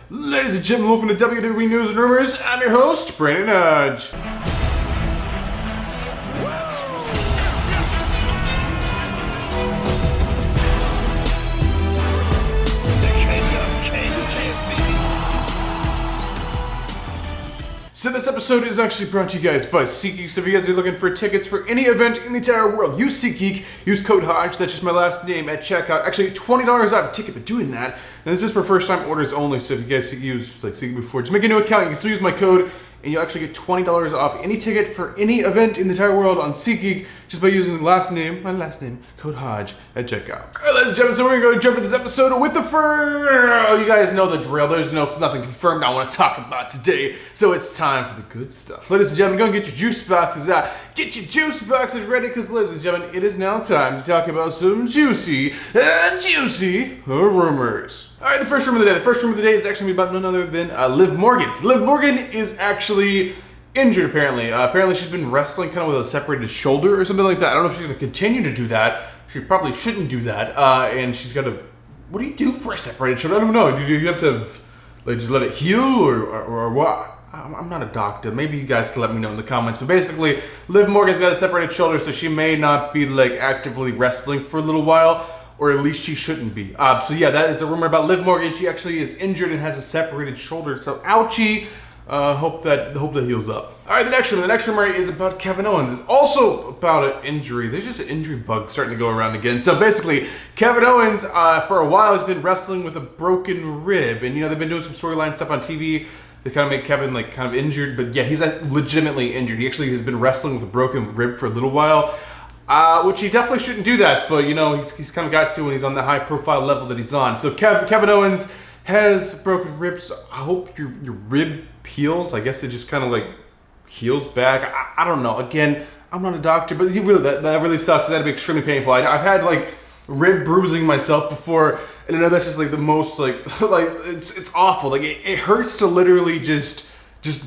Ladies and gentlemen, welcome to WWE News and Rumors. I'm your host, Brandon Hodge. So this episode is actually brought to you guys by SeatGeek. So if you guys are looking for tickets for any event in the entire world, use SeatGeek, use code Hodge, that's just my last name, at checkout. Actually, $20 off a ticket for doing that. And this is for first time orders only, so if you guys use SeatGeek before, just make a new account, you can still use my code, and you'll actually get $20 off any ticket for any event in the entire world on SeatGeek just by using my last name, code Hodge, at checkout. Alright, ladies and gentlemen, so we're going to jump into this episode with the first. You guys know the drill. There's nothing confirmed I want to talk about today, so it's time for the good stuff. Ladies and gentlemen, go and get your juice boxes out. Get your juice boxes ready, because ladies and gentlemen, it is now time to talk about some juicy rumors. Alright, the first rumor of the day. The first rumor of the day is actually about none other than Liv Morgan. So Liv Morgan is actually injured, apparently. Apparently she's been wrestling kind of with a separated shoulder or something like that. I don't know if she's going to continue to do that. She probably shouldn't do that. And she's got to... What do you do for a separated shoulder? I don't know. Do you have to just let it heal or what? I'm not a doctor. Maybe you guys can let me know in the comments. But basically, Liv Morgan's got a separated shoulder, so she may not be actively wrestling for a little while. Or at least she shouldn't be. So yeah, that is a rumor about Liv Morgan. She actually is injured and has a separated shoulder. So ouchie. Hope that heals up. All right, the next rumor is about Kevin Owens. It's also about an injury. There's just an injury bug starting to go around again. So basically, Kevin Owens, for a while, has been wrestling with a broken rib. And they've been doing some storyline stuff on TV. They kind of make Kevin kind of injured. But yeah, he's legitimately injured. He actually has been wrestling with a broken rib for a little while. Which he definitely shouldn't do that, but he's kind of got to when he's on the high profile level that he's on. So Kevin Owens has broken ribs. I hope your rib heals. I guess it just kind of heals back. I don't know. Again, I'm not a doctor, but that really sucks. That'd be extremely painful. I've had rib bruising myself before, and I know that's just the most it's awful. It hurts to literally just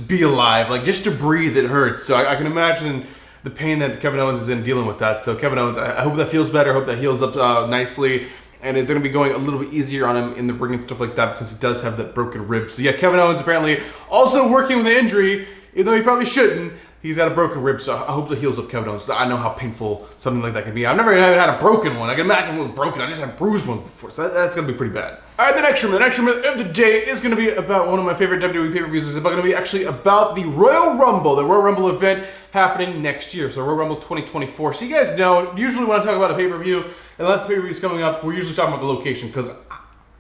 be alive. Just to breathe, it hurts. So I can imagine the pain that Kevin Owens is in dealing with that. So Kevin Owens, I hope that feels better. I hope that heals up nicely. And they're going to be going a little bit easier on him in the ring and stuff like that because he does have that broken rib. So yeah, Kevin Owens apparently also working with an injury, even though he probably shouldn't. He's got a broken rib, so I hope that heals up Kevin Owens. I know how painful something like that can be. I've never even had a broken one. I can imagine it was broken. I just had bruised ones before, so that's going to be pretty bad. All right, the next rumor of the day is going to be about one of my favorite WWE pay-per-views. It's going to be actually about the Royal Rumble event happening next year. So Royal Rumble 2024. So you guys know, usually when I talk about a pay-per-view, unless the pay-per-view is coming up, we're usually talking about the location because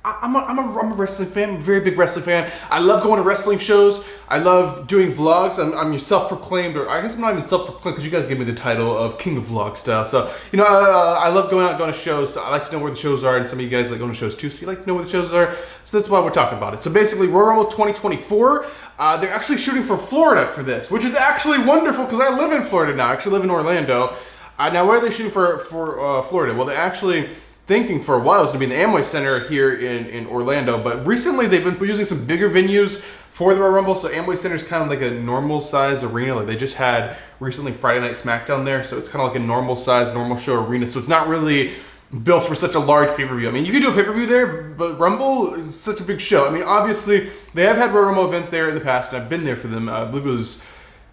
I'm a wrestling fan. I'm a very big wrestling fan. I love going to wrestling shows. I love doing vlogs. I'm your self-proclaimed, or I guess I'm not even self-proclaimed because you guys give me the title of King of Vlog style. So, I love going to shows. So I like to know where the shows are, and some of you guys like going to shows too, so you like to know where the shows are. So that's why we're talking about it. So basically, Royal Rumble 2024, they're actually shooting for Florida for this, which is actually wonderful because I live in Florida now. I actually live in Orlando. Now, where are they shooting for Florida? Well, they're actually thinking for a while it was going to be in the Amway Center here in Orlando, but recently they've been using some bigger venues for the Royal Rumble. So Amway Center is kind of like a normal size arena. They just had recently Friday Night SmackDown there, so it's kind of like a normal size, normal show arena. So it's not really built for such a large pay-per-view. I mean, you could do a pay-per-view there, but Rumble is such a big show. I mean, obviously they have had Royal Rumble events there in the past, and I've been there for them. I believe it was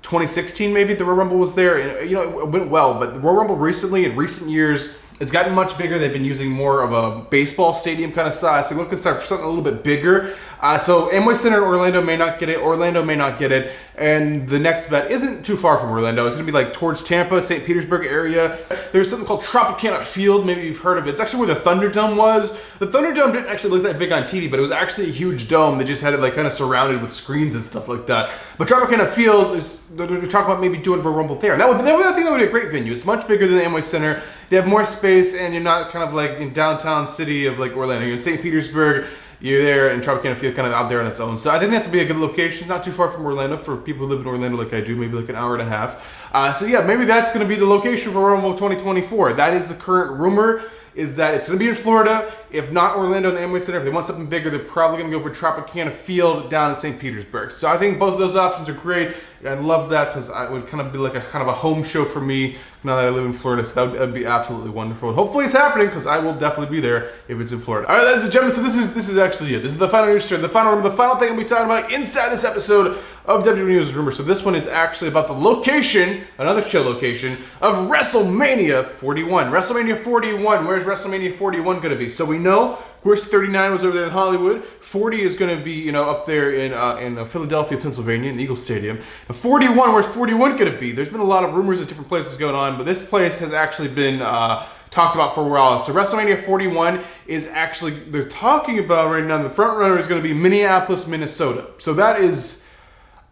2016 maybe the Royal Rumble was there, and it went well. But the Royal Rumble recently, in recent years, it's gotten much bigger. They've been using more of a baseball stadium kind of size. So looking for something a little bit bigger. So Amway Center in Orlando may not get it. Orlando may not get it. And the next bet isn't too far from Orlando. It's going to be towards Tampa, St. Petersburg area. There's something called Tropicana Field. Maybe you've heard of it. It's actually where the Thunderdome was. The Thunderdome didn't actually look that big on TV, but it was actually a huge dome. They just had it kind of surrounded with screens and stuff like that. But Tropicana Field, they're talking about maybe doing a Rumble there. And I think that would be a great venue. It's much bigger than the Amway Center. You have more space, and you're not kind of in downtown city of Orlando. You're in St. Petersburg. You're there, and Tropicana Field kind of out there on its own. So I think that has to be a good location, not too far from Orlando for people who live in Orlando like I do, maybe an hour and a half. So yeah, maybe that's going to be the location for Rumble 2024. That is the current rumor. is that it's going to be in Florida. If not Orlando and the Amway Center, if they want something bigger, they're probably going to go for Tropicana Field down in St. Petersburg. So I think both of those options are great. I love that because it would kind of be like a kind of a home show for me now that I live in Florida. So that would be absolutely wonderful. And hopefully it's happening because I will definitely be there if it's in Florida. All right, ladies and gentlemen, so this is actually it. This is the final news story, the final rumor, the final thing I'll be talking about inside this episode of WWE News Rumor. So this one is actually about the location, another show location, of WrestleMania 41. WrestleMania 41, where's WrestleMania 41 going to be? So we know, of course, 39 was over there in Hollywood. 40 is going to be, up there in Philadelphia, Pennsylvania, in the Eagles Stadium. And 41, where's 41 going to be? There's been a lot of rumors of different places going on, but this place has actually been talked about for a while. So WrestleMania 41 is actually, they're talking about right now, the front runner is going to be Minneapolis, Minnesota. So that is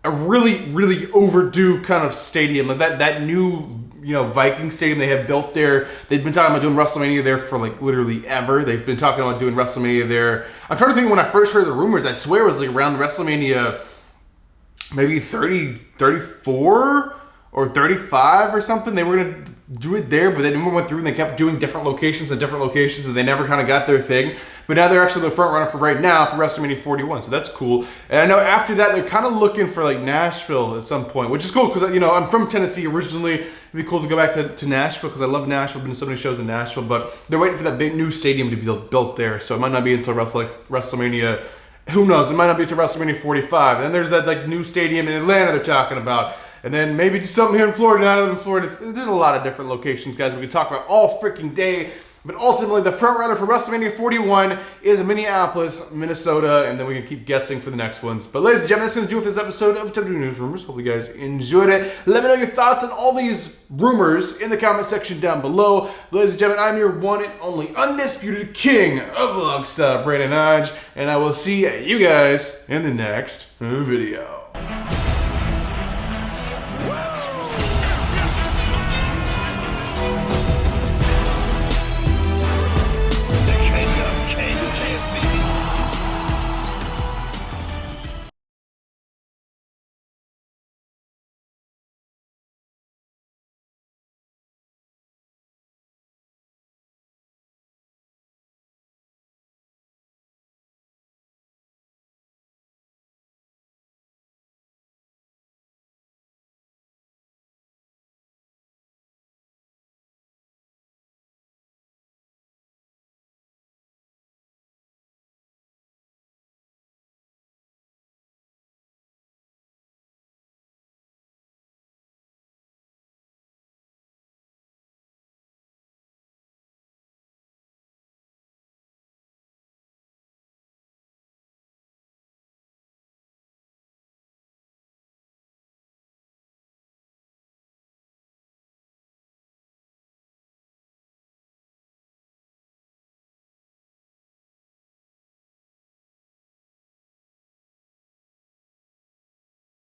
a really, really overdue kind of stadium. Like that new, Viking stadium they have built there. They've been talking about doing WrestleMania there for like literally ever. They've been talking about doing WrestleMania there. I'm trying to think when I first heard the rumors, I swear it was like around WrestleMania maybe 34 or 35 or something. They were going to do it there, but they never went through and they kept doing different locations and they never kind of got their thing. But now they're actually the front runner for right now for WrestleMania 41, so that's cool. And I know after that they're kind of looking for like Nashville at some point, which is cool because I'm from Tennessee originally. It'd be cool to go back to Nashville because I love Nashville. I've been to so many shows in Nashville, but they're waiting for that big new stadium to be built there. So it might not be until WrestleMania. Who knows? It might not be until WrestleMania 45. And then there's that like new stadium in Atlanta they're talking about. And then maybe just something here in Florida. Now I live in Florida. There's a lot of different locations, guys. We could talk about all freaking day. But ultimately, the front runner for WrestleMania 41 is Minneapolis, Minnesota, and then we can keep guessing for the next ones. But ladies and gentlemen, that's going to do it for this episode of WWE News Rumors. Hope you guys enjoyed it. Let me know your thoughts on all these rumors in the comment section down below. Ladies and gentlemen, I'm your one and only undisputed king of Vlogstop, Brandon Hodge, and I will see you guys in the next video.